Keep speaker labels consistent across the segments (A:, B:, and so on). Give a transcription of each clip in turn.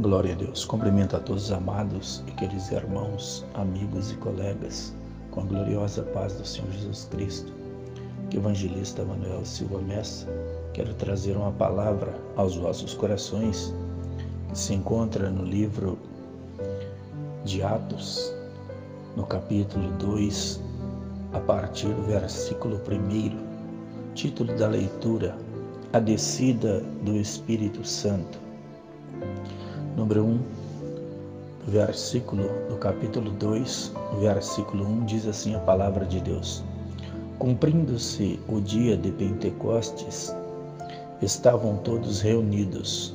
A: Glória a Deus. Cumprimento a todos os amados e queridos irmãos, amigos e colegas, com a gloriosa paz do Senhor Jesus Cristo. Que o evangelista Manuel Silva Messa, quero trazer uma palavra aos vossos corações, que se encontra no livro de Atos, no capítulo 2, a partir do versículo 1. Título da leitura: A descida do Espírito Santo. Número 1, versículo do capítulo 2, versículo 1, diz assim a palavra de Deus: Cumprindo-se o dia de Pentecostes, estavam todos reunidos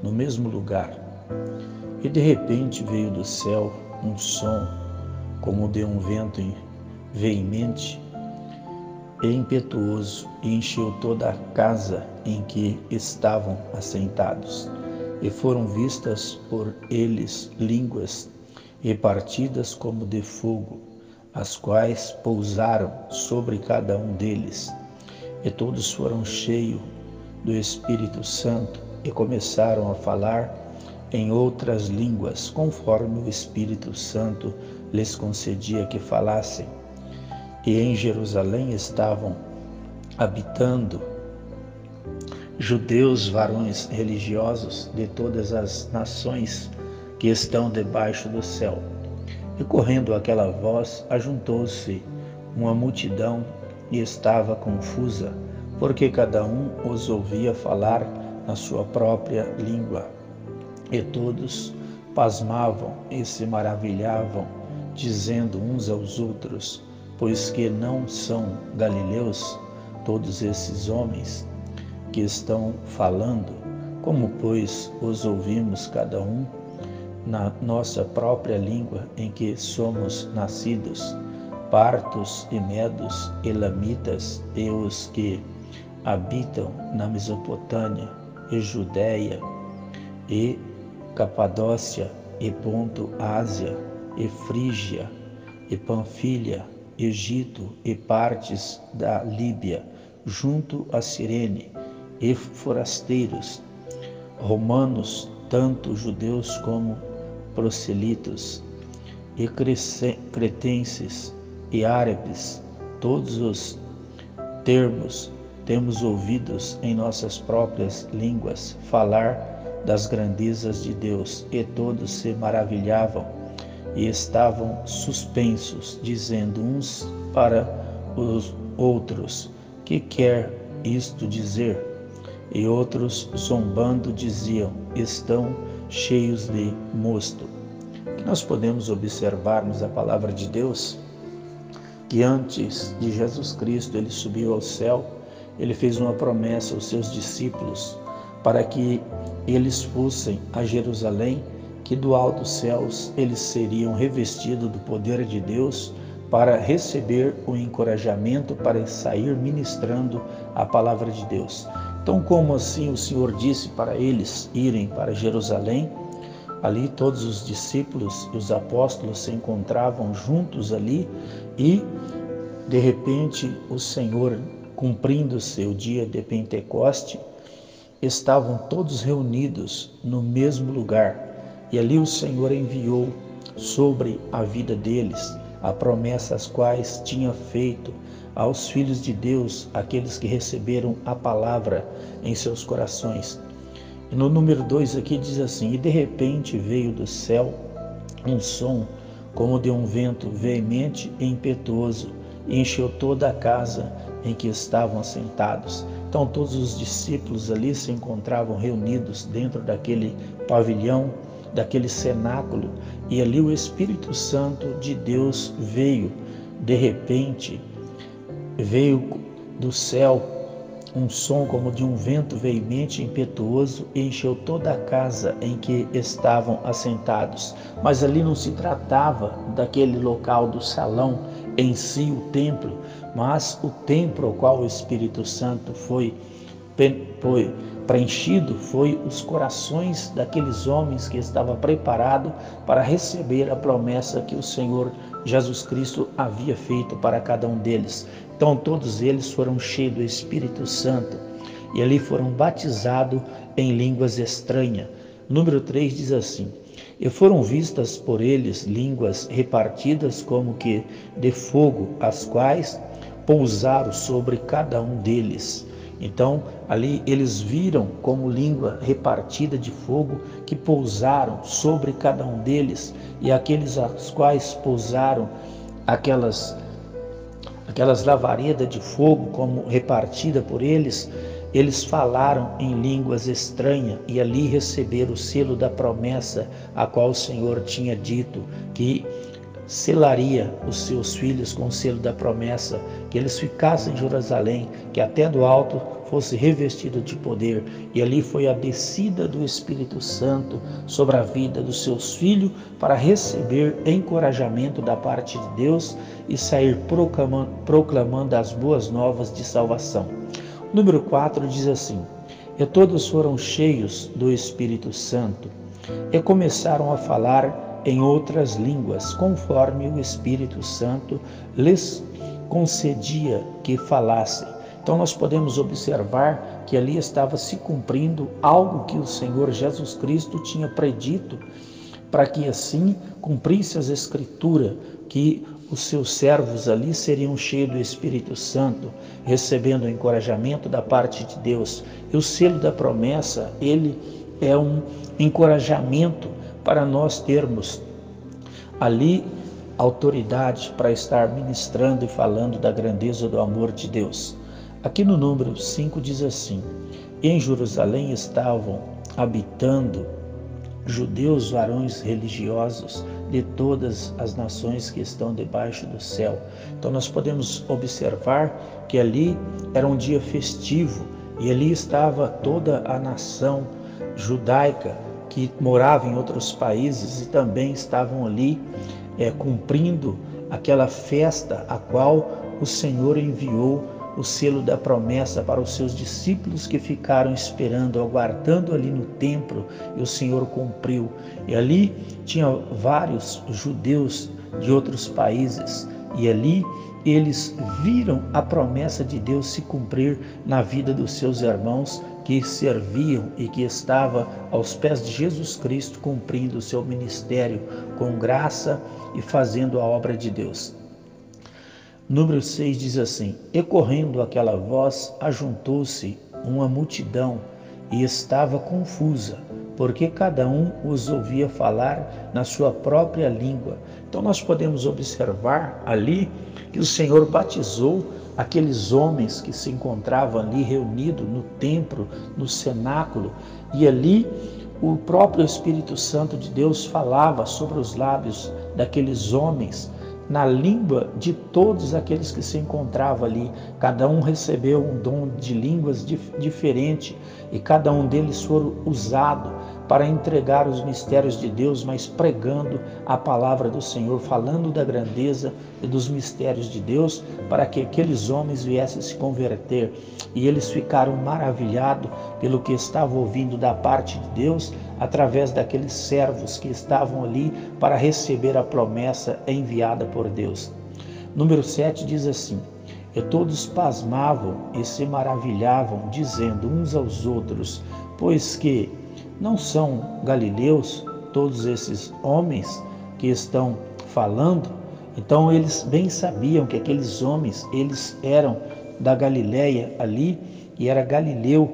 A: no mesmo lugar, e de repente veio do céu um som, como de um vento veemente e impetuoso, e encheu toda a casa em que estavam assentados. E foram vistas por eles línguas repartidas como de fogo, as quais pousaram sobre cada um deles. E todos foram cheios do Espírito Santo e começaram a falar em outras línguas, conforme o Espírito Santo lhes concedia que falassem. E em Jerusalém estavam habitando judeus, varões religiosos de todas as nações que estão debaixo do céu. E correndo aquela voz, ajuntou-se uma multidão e estava confusa, porque cada um os ouvia falar na sua própria língua. E todos pasmavam e se maravilhavam, dizendo uns aos outros: Pois que não são galileus todos esses homens que estão falando? Como, pois, os ouvimos cada um na nossa própria língua em que somos nascidos? Partos e medos, elamitas e os que habitam na Mesopotâmia e Judéia e Capadócia e Ponto, Ásia e Frígia e Panfilha, Egito e partes da Líbia, junto a Cirene, e forasteiros, romanos, tanto judeus como proselitos, e cretenses e árabes, todos os termos temos ouvidos em nossas próprias línguas falar das grandezas de Deus. E todos se maravilhavam e estavam suspensos, dizendo uns para os outros: Que quer isto dizer? E outros, zombando, diziam: Estão cheios de mosto. Que nós podemos observarmos a palavra de Deus, que antes de Jesus Cristo ele subiu ao céu, ele fez uma promessa aos seus discípulos para que eles fossem a Jerusalém, que do alto dos céus eles seriam revestidos do poder de Deus para receber o encorajamento para sair ministrando a palavra de Deus. Então, como assim o Senhor disse para eles irem para Jerusalém? Ali todos os discípulos e os apóstolos se encontravam juntos ali e, de repente, o Senhor, cumprindo-se o dia de Pentecoste, estavam todos reunidos no mesmo lugar. E ali o Senhor enviou sobre a vida deles a promessa as quais tinha feito aos filhos de Deus, aqueles que receberam a palavra em seus corações. E no número 2 aqui diz assim: E de repente veio do céu um som como de um vento veemente e impetuoso, e encheu toda a casa em que estavam assentados. Então todos os discípulos ali se encontravam reunidos dentro daquele pavilhão, daquele cenáculo, e ali o Espírito Santo de Deus veio. De repente veio do céu um som como de um vento veemente e impetuoso, e encheu toda a casa em que estavam assentados. Mas ali não se tratava daquele local do salão em si, o templo, mas o templo ao qual o Espírito Santo foi preenchido foi os corações daqueles homens que estavam preparados para receber a promessa que o Senhor Jesus Cristo havia feito para cada um deles. Então todos eles foram cheios do Espírito Santo e ali foram batizados em línguas estranhas, Número 3 diz assim: e foram vistas por eles línguas repartidas como que de fogo, as quais pousaram sobre cada um deles. Então, ali eles viram como língua repartida de fogo que pousaram sobre cada um deles, e aqueles as quais pousaram aquelas lavaredas de fogo como repartida por eles, eles falaram em línguas estranhas e ali receberam o selo da promessa a qual o Senhor tinha dito que selaria os seus filhos com o selo da promessa, que eles ficassem em Jerusalém, que até do alto fosse revestido de poder. E ali foi a descida do Espírito Santo sobre a vida dos seus filhos para receber encorajamento da parte de Deus e sair proclamando as boas novas de salvação. Número 4 diz assim: e todos foram cheios do Espírito Santo e começaram a falar em outras línguas, conforme o Espírito Santo lhes concedia que falassem. Então nós podemos observar que ali estava se cumprindo algo que o Senhor Jesus Cristo tinha predito, para que assim cumprisse as Escrituras, que os seus servos ali seriam cheios do Espírito Santo, recebendo o encorajamento da parte de Deus. E o selo da promessa, ele é um encorajamento para nós termos ali autoridade para estar ministrando e falando da grandeza do amor de Deus. Aqui no número 5 diz assim: em Jerusalém estavam habitando judeus, varões religiosos de todas as nações que estão debaixo do céu. Então nós podemos observar que ali era um dia festivo e ali estava toda a nação judaica que morava em outros países e também estavam ali cumprindo aquela festa a qual o Senhor enviou o selo da promessa para os seus discípulos que ficaram esperando, aguardando ali no templo, e o Senhor cumpriu. E ali tinha vários judeus de outros países, e ali eles viram a promessa de Deus se cumprir na vida dos seus irmãos que serviam e que estavam aos pés de Jesus Cristo cumprindo o seu ministério com graça e fazendo a obra de Deus. Número 6 diz assim: e correndo aquela voz, ajuntou-se uma multidão e estava confusa, porque cada um os ouvia falar na sua própria língua. Então nós podemos observar ali que o Senhor batizou aqueles homens que se encontravam ali reunidos no templo, no cenáculo, e ali o próprio Espírito Santo de Deus falava sobre os lábios daqueles homens, na língua de todos aqueles que se encontravam ali. Cada um recebeu um dom de línguas diferente e cada um deles foram usado para entregar os mistérios de Deus, mas pregando a palavra do Senhor, falando da grandeza e dos mistérios de Deus, para que aqueles homens viessem se converter. E eles ficaram maravilhados pelo que estavam ouvindo da parte de Deus, através daqueles servos que estavam ali para receber a promessa enviada por Deus. Número 7 diz assim: e todos pasmavam e se maravilhavam, dizendo uns aos outros: pois que não são galileus todos esses homens que estão falando? Então eles bem sabiam que aqueles homens, eles eram da Galileia ali, e era Galileu.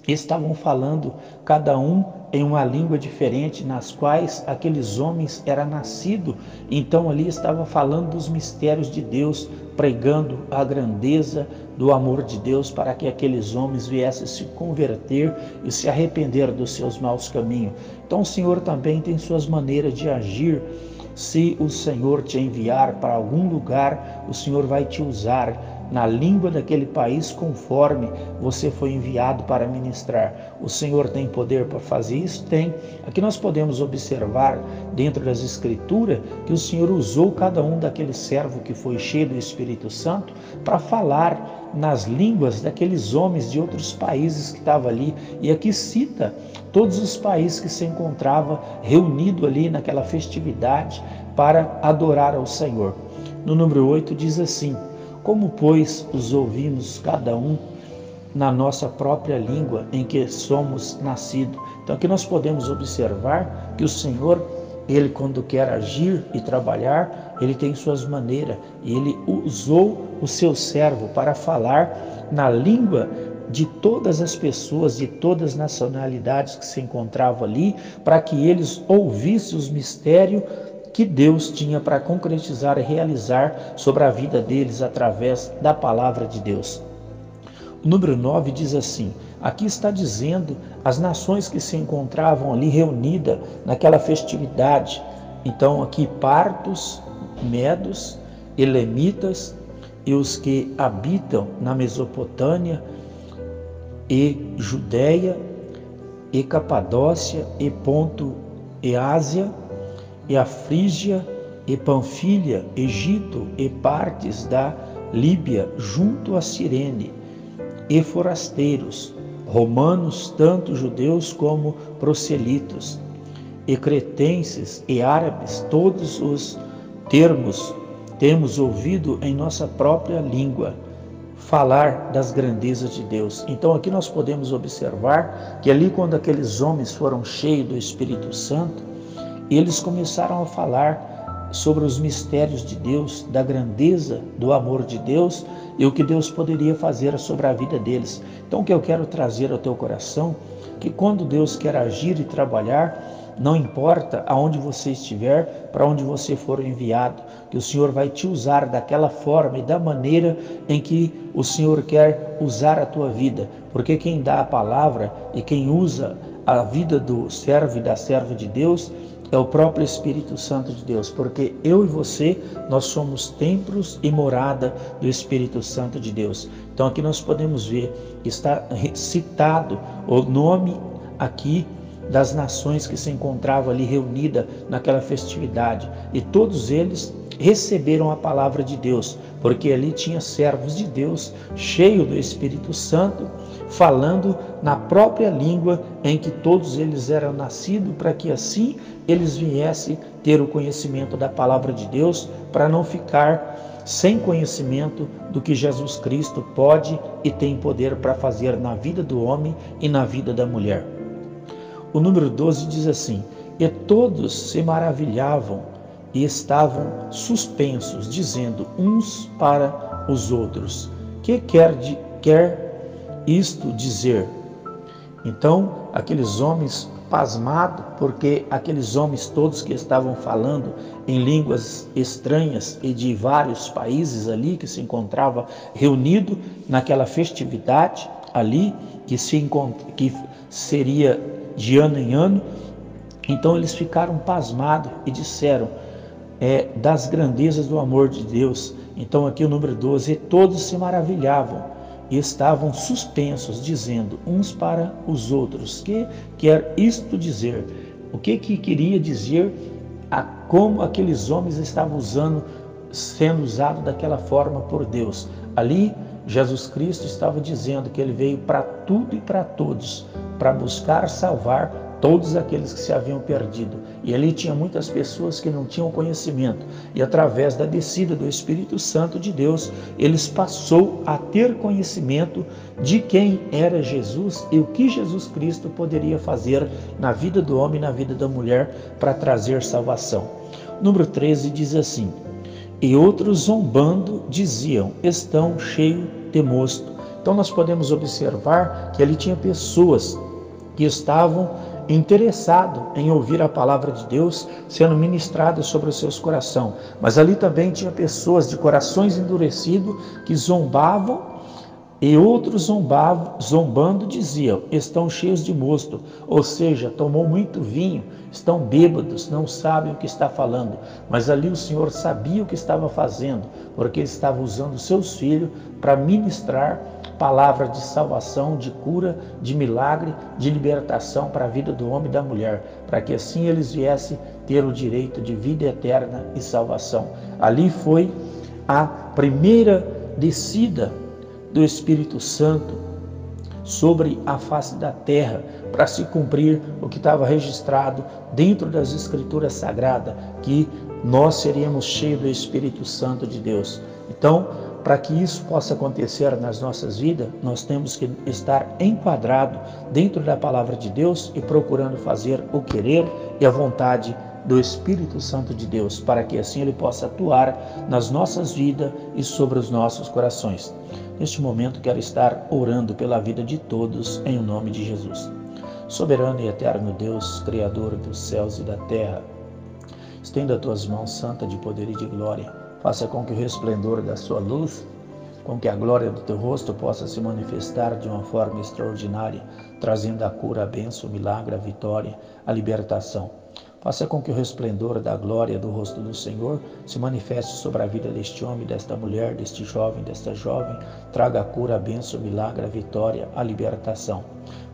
A: Estavam falando cada um em uma língua diferente, nas quais aqueles homens eram nascidos. Então ali estava falando dos mistérios de Deus, pregando a grandeza do amor de Deus, para que aqueles homens viessem se converter e se arrepender dos seus maus caminhos. Então o Senhor também tem suas maneiras de agir. Se o Senhor te enviar para algum lugar, o Senhor vai te usar na língua daquele país conforme você foi enviado para ministrar. O Senhor tem poder para fazer isso? Tem. Aqui nós podemos observar dentro das Escrituras que o Senhor usou cada um daqueles servos que foi cheio do Espírito Santo para falar nas línguas daqueles homens de outros países que estavam ali. E aqui cita todos os países que se encontravam reunidos ali naquela festividade para adorar ao Senhor. No número 8 diz assim: como, pois, os ouvimos cada um na nossa própria língua em que somos nascidos? Então aqui nós podemos observar que o Senhor, Ele quando quer agir e trabalhar, Ele tem suas maneiras, e Ele usou o seu servo para falar na língua de todas as pessoas, de todas as nacionalidades que se encontravam ali, para que eles ouvissem os mistérios que Deus tinha para concretizar e realizar sobre a vida deles através da palavra de Deus. O número 9 diz assim, aqui está dizendo as nações que se encontravam ali reunidas naquela festividade. Então aqui partos, medos, elamitas e os que habitam na Mesopotâmia e Judéia e Capadócia e Ponto e Ásia e a Frígia e Panfilha, Egito e partes da Líbia junto a Cirene e forasteiros, romanos, tanto judeus como proselitos, e cretenses e árabes, todos os termos temos ouvido em nossa própria língua falar das grandezas de Deus. Então aqui nós podemos observar que ali quando aqueles homens foram cheios do Espírito Santo, eles começaram a falar sobre os mistérios de Deus, da grandeza do amor de Deus e o que Deus poderia fazer sobre a vida deles. Então o que eu quero trazer ao teu coração, que quando Deus quer agir e trabalhar, não importa aonde você estiver, para onde você for enviado, que o Senhor vai te usar daquela forma e da maneira em que o Senhor quer usar a tua vida. Porque quem dá a palavra e quem usa a vida do servo e da serva de Deus é o próprio Espírito Santo de Deus. Porque eu e você, nós somos templos e morada do Espírito Santo de Deus. Então aqui nós podemos ver que está citado o nome aqui das nações que se encontravam ali reunidas naquela festividade, e todos eles receberam a palavra de Deus, porque ali tinha servos de Deus, cheios do Espírito Santo, falando na própria língua em que todos eles eram nascidos, para que assim eles viessem ter o conhecimento da palavra de Deus, para não ficar sem conhecimento do que Jesus Cristo pode e tem poder para fazer na vida do homem e na vida da mulher. O número 12 diz assim, e todos se maravilhavam e estavam suspensos, dizendo uns para os outros, que quer isto dizer? Então, aqueles homens pasmados, porque aqueles homens todos que estavam falando em línguas estranhas e de vários países ali, que se encontrava reunido naquela festividade ali, que seria de ano em ano, então eles ficaram pasmados e disseram das grandezas do amor de Deus. Então aqui o número 12, e todos se maravilhavam e estavam suspensos, dizendo uns para os outros, que quer isto dizer? O que queria dizer como aqueles homens estavam sendo usados daquela forma por Deus? Ali Jesus Cristo estava dizendo que ele veio para tudo e para todos, para buscar salvar todos aqueles que se haviam perdido. E ali tinha muitas pessoas que não tinham conhecimento. E através da descida do Espírito Santo de Deus, eles passou a ter conhecimento de quem era Jesus e o que Jesus Cristo poderia fazer na vida do homem e na vida da mulher para trazer salvação. Número 13 diz assim, e outros zombando diziam, estão cheios de mosto. Então nós podemos observar que ali tinha pessoas que estavam interessados em ouvir a palavra de Deus sendo ministrada sobre os seus corações. Mas ali também tinha pessoas de corações endurecidos que zombavam, e outros zombando diziam, estão cheios de mosto, ou seja, tomou muito vinho, estão bêbados, não sabem o que está falando. Mas ali o Senhor sabia o que estava fazendo, porque ele estava usando seus filhos para ministrar palavras de salvação, de cura, de milagre, de libertação para a vida do homem e da mulher, para que assim eles viessem ter o direito de vida eterna e salvação. Ali foi a primeira descida do Espírito Santo sobre a face da terra, para se cumprir o que estava registrado dentro das Escrituras Sagradas, que nós seríamos cheios do Espírito Santo de Deus. Então, para que isso possa acontecer nas nossas vidas, nós temos que estar enquadrado dentro da palavra de Deus e procurando fazer o querer e a vontade do Espírito Santo de Deus, para que assim Ele possa atuar nas nossas vidas e sobre os nossos corações. Neste momento quero estar orando pela vida de todos em nome de Jesus. Soberano e eterno Deus, Criador dos céus e da terra, estenda as tuas mãos santas de poder e de glória. Faça com que o resplendor da sua luz, com que a glória do teu rosto possa se manifestar de uma forma extraordinária, trazendo a cura, a bênção, o milagre, a vitória, a libertação. Faça com que o resplendor da glória do rosto do Senhor se manifeste sobre a vida deste homem, desta mulher, deste jovem, desta jovem. Traga a cura, a bênção, o milagre, a vitória, a libertação.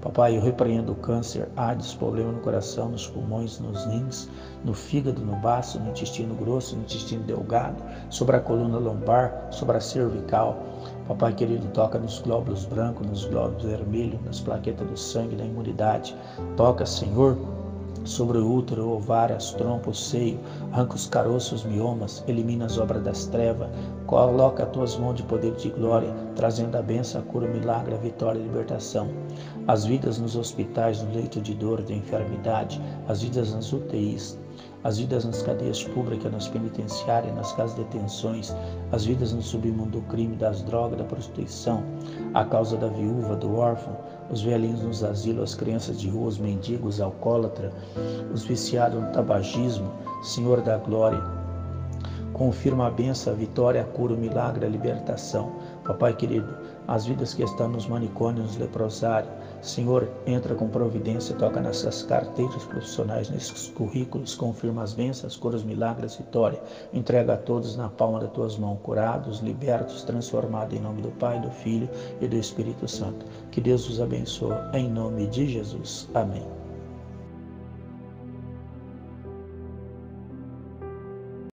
A: Papai, eu repreendo o câncer, AIDS, problema no coração, nos pulmões, nos rins, no fígado, no baço, no intestino grosso, no intestino delgado, sobre a coluna lombar, sobre a cervical. Papai querido, toca nos glóbulos brancos, nos glóbulos vermelhos, nas plaquetas do sangue, na imunidade. Toca, Senhor, sobre o útero, o ovário, as trompas, o seio, arranca os caroços, os miomas, elimina as obras das trevas, coloca as tuas mãos de poder e de glória, trazendo a bênção, a cura, o milagre, a vitória e a libertação. As vidas nos hospitais, no leito de dor, de enfermidade, as vidas nas UTIs, as vidas nas cadeias públicas, nas penitenciárias, nas casas de detenções, as vidas no submundo do crime, das drogas, da prostituição, a causa da viúva, do órfão, os velhinhos nos asilos, as crianças de rua, os mendigos, os alcoólatras, os viciados no tabagismo. Senhor da glória, confirma a bênção, a vitória, a cura, o milagre, a libertação. Papai querido, as vidas que estão nos manicômios, nos leprosários, Senhor, entra com providência, toca nessas carteiras profissionais, nesses currículos, confirma as bênçãos, curas, milagres, vitória. Entrega a todos na palma das tuas mãos, curados, libertos, transformados em nome do Pai, do Filho e do Espírito Santo. Que Deus os abençoe em nome de Jesus. Amém.